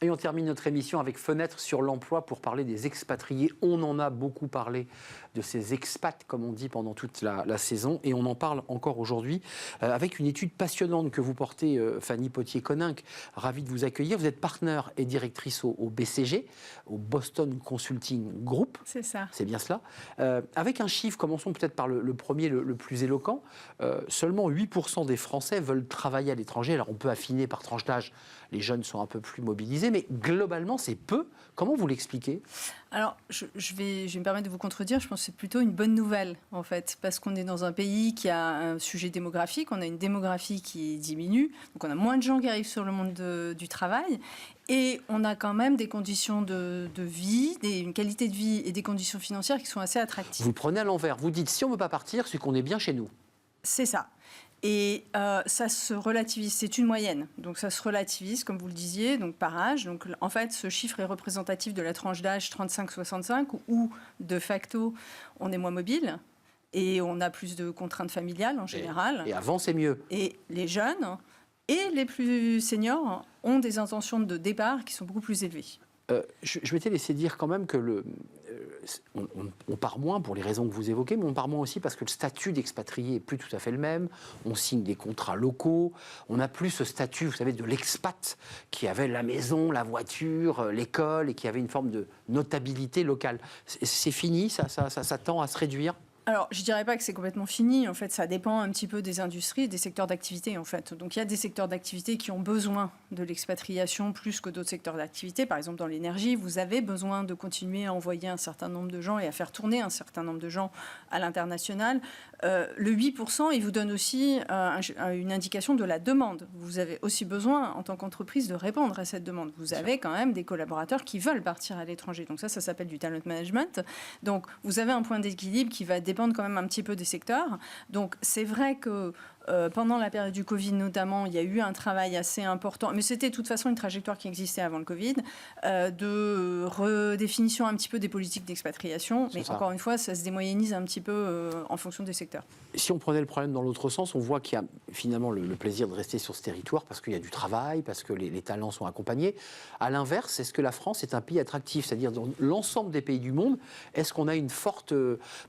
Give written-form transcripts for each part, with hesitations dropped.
Et on termine notre émission avec Fenêtre sur l'emploi pour parler des expatriés. On en a beaucoup parlé de ces expats, comme on dit, pendant toute la saison. Et on en parle encore aujourd'hui avec une étude passionnante que vous portez, Fanny Potier-Coninck. Ravie de vous accueillir. Vous êtes partenaire et directrice au BCG, au Boston Consulting Group. C'est ça. C'est bien cela. Avec un chiffre, commençons peut-être par le premier, le plus éloquent. Seulement 8% des Français veulent travailler à l'étranger. Alors on peut affiner par tranche d'âge. Les jeunes sont un peu plus mobilisés, mais globalement, c'est peu. Comment vous l'expliquez ? Alors, je vais me permettre de vous contredire. Je pense que c'est plutôt une bonne nouvelle, en fait, parce qu'on est dans un pays qui a un sujet démographique. On a une démographie qui diminue. Donc, on a moins de gens qui arrivent sur le monde du travail. Et on a quand même des conditions de vie, une qualité de vie et des conditions financières qui sont assez attractives. Vous le prenez à l'envers. Vous dites, si on ne veut pas partir, c'est qu'on est bien chez nous. C'est ça. Et ça se relativise, c'est une moyenne, donc ça se relativise, comme vous le disiez, donc par âge. Donc en fait, ce chiffre est représentatif de la tranche d'âge 35-65, où de facto, on est moins mobile et on a plus de contraintes familiales en général. Et avant, c'est mieux. Et les jeunes et les plus seniors ont des intentions de départ qui sont beaucoup plus élevées. Je m'étais laissé dire quand même que on part moins pour les raisons que vous évoquez, mais on part moins aussi parce que le statut d'expatrié n'est plus tout à fait le même. On signe des contrats locaux. On n'a plus ce statut, vous savez, de l'expat qui avait la maison, la voiture, l'école et qui avait une forme de notabilité locale. C'est fini, ça tend à se réduire ? Alors, je ne dirais pas que c'est complètement fini. En fait, ça dépend un petit peu des industries, des secteurs d'activité, en fait. Donc, il y a des secteurs d'activité qui ont besoin de l'expatriation plus que d'autres secteurs d'activité. Par exemple, dans l'énergie, vous avez besoin de continuer à envoyer un certain nombre de gens et à faire tourner un certain nombre de gens à l'international. Le 8%, il vous donne aussi une indication de la demande. Vous avez aussi besoin, en tant qu'entreprise, de répondre à cette demande. Vous avez quand même des collaborateurs qui veulent partir à l'étranger. Donc, ça s'appelle du talent management. Donc, vous avez un point d'équilibre qui va dépendent quand même un petit peu des secteurs. Donc, c'est vrai que pendant la période du Covid, notamment, il y a eu un travail assez important, mais c'était de toute façon une trajectoire qui existait avant le Covid, de redéfinition un petit peu des politiques d'expatriation. Mais encore une fois, ça se démoyennise un petit peu en fonction des secteurs. Si on prenait le problème dans l'autre sens, on voit qu'il y a finalement le plaisir de rester sur ce territoire parce qu'il y a du travail, parce que les talents sont accompagnés. À l'inverse, est-ce que la France est un pays attractif ? C'est-à-dire, dans l'ensemble des pays du monde, est-ce qu'on a une forte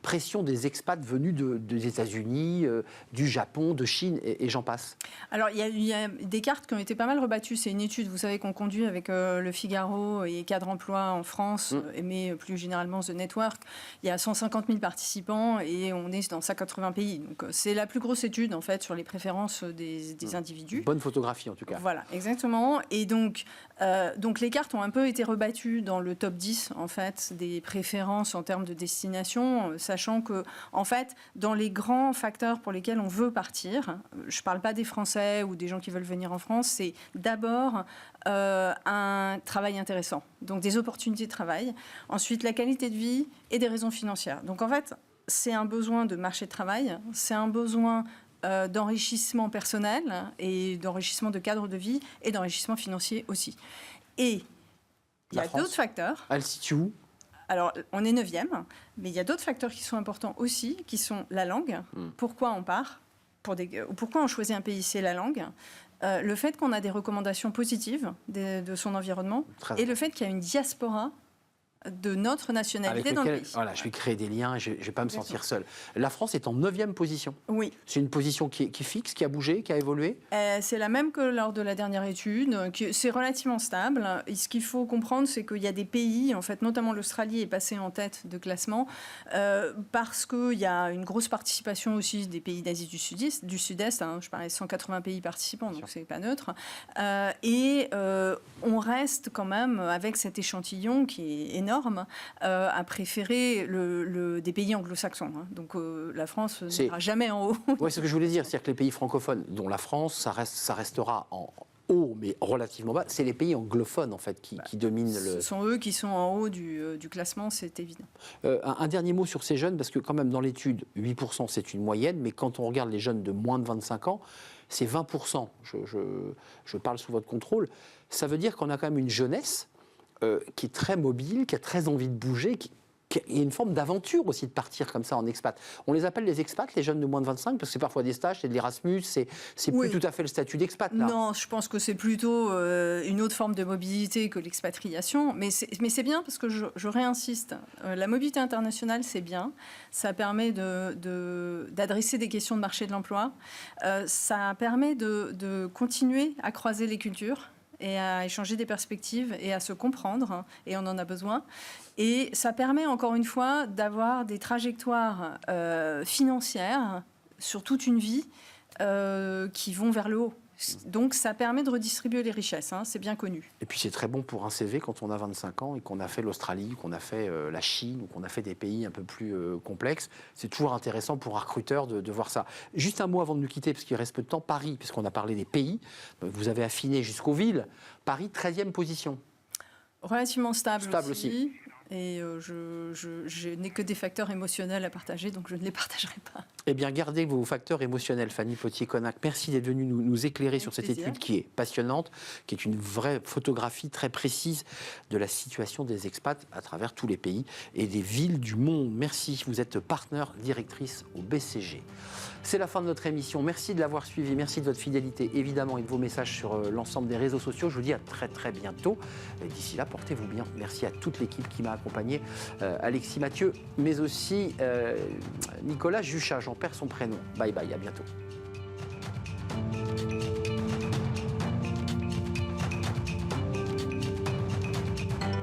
pression des expats venus des États-Unis, du Japon, de Chine et j'en passe ? Alors, il y a des cartes qui ont été pas mal rebattues. C'est une étude, vous savez, qu'on conduit avec Le Figaro et Cadre Emploi en France, mais plus généralement The Network. Il y a 150 000 participants et on est dans 180 pays. Donc, c'est la plus grosse étude, en fait, sur les préférences des individus. Bonne photographie, en tout cas. Voilà, exactement. Et donc les cartes ont un peu été rebattues dans le top 10, en fait, des préférences en termes de destination, sachant que, en fait, dans les grands facteurs pour lesquels on veut partir, je ne parle pas des Français ou des gens qui veulent venir en France, c'est d'abord un travail intéressant, donc des opportunités de travail, ensuite la qualité de vie et des raisons financières. Donc, en fait, c'est un besoin de marché de travail, c'est un besoin d'enrichissement personnel et d'enrichissement de cadre de vie et d'enrichissement financier aussi. Et il y a d'autres facteurs. Elle se situe où ? Alors, on est 9e, mais il y a d'autres facteurs qui sont importants aussi, qui sont la langue. Pourquoi on part ? Pourquoi on choisit un pays ? C'est la langue. Le fait qu'on a des recommandations positives de son environnement et le fait qu'il y a une diaspora de notre nationalité dans le pays. Voilà, je vais créer des liens, je ne vais pas me sentir seul. La France est en 9e position. Oui. C'est une position qui est fixe, qui a bougé, qui a évolué ? C'est la même que lors de la dernière étude. C'est relativement stable. Et ce qu'il faut comprendre, c'est qu'il y a des pays, en fait, notamment l'Australie est passée en tête de classement parce qu'il y a une grosse participation aussi des pays d'Asie du Sud-Est. Je parlais de 180 pays participants, donc c'est pas neutre. On reste quand même avec cet échantillon qui est énorme à préférer des pays anglo-saxons. Donc la France n'ira jamais en haut. Oui, c'est ce que je voulais dire. C'est-à-dire que les pays francophones, dont la France, ça restera en haut, mais relativement bas. C'est les pays anglophones, en fait, qui dominent Ce sont eux qui sont en haut du classement, c'est évident. Un dernier mot sur ces jeunes, parce que quand même, dans l'étude, 8%, c'est une moyenne, mais quand on regarde les jeunes de moins de 25 ans, c'est 20%. Je parle sous votre contrôle. Ça veut dire qu'on a quand même une jeunesse qui est très mobile, qui a très envie de bouger, qui il y a une forme d'aventure aussi de partir comme ça en expat. On les appelle les expats, les jeunes de moins de 25, parce que c'est parfois des stages, c'est de l'Erasmus, c'est Oui. plus tout à fait le statut d'expat là. Non, je pense que c'est plutôt une autre forme de mobilité que l'expatriation. Mais c'est bien parce que je réinsiste. La mobilité internationale, c'est bien. Ça permet d'adresser des questions de marché de l'emploi. Ça permet de continuer à croiser les cultures et à échanger des perspectives et à se comprendre. Et on en a besoin. Et ça permet, encore une fois, d'avoir des trajectoires financières sur toute une vie qui vont vers le haut. Donc ça permet de redistribuer les richesses, hein, c'est bien connu. Et puis c'est très bon pour un CV quand on a 25 ans et qu'on a fait l'Australie, qu'on a fait la Chine, ou qu'on a fait des pays un peu plus complexes. C'est toujours intéressant pour un recruteur de voir ça. Juste un mot avant de nous quitter, parce qu'il reste peu de temps. Paris, puisqu'on a parlé des pays, vous avez affiné jusqu'aux villes. Paris, 13e position. Relativement stable aussi. Et je n'ai que des facteurs émotionnels à partager, donc je ne les partagerai pas. Eh bien, gardez vos facteurs émotionnels, Fanny Potier-Connac. Merci d'être venue nous éclairer sur cette étude qui est passionnante, qui est une vraie photographie très précise de la situation des expats à travers tous les pays et des villes du monde. Merci, vous êtes partenaire directrice au BCG. C'est la fin de notre émission. Merci de l'avoir suivi, merci de votre fidélité, évidemment, et de vos messages sur l'ensemble des réseaux sociaux. Je vous dis à très très bientôt. Et d'ici là, portez-vous bien. Merci à toute l'équipe qui m'a accompagné, Alexis Mathieu, mais aussi Nicolas Juchat, j'en perds son prénom. Bye bye, à bientôt.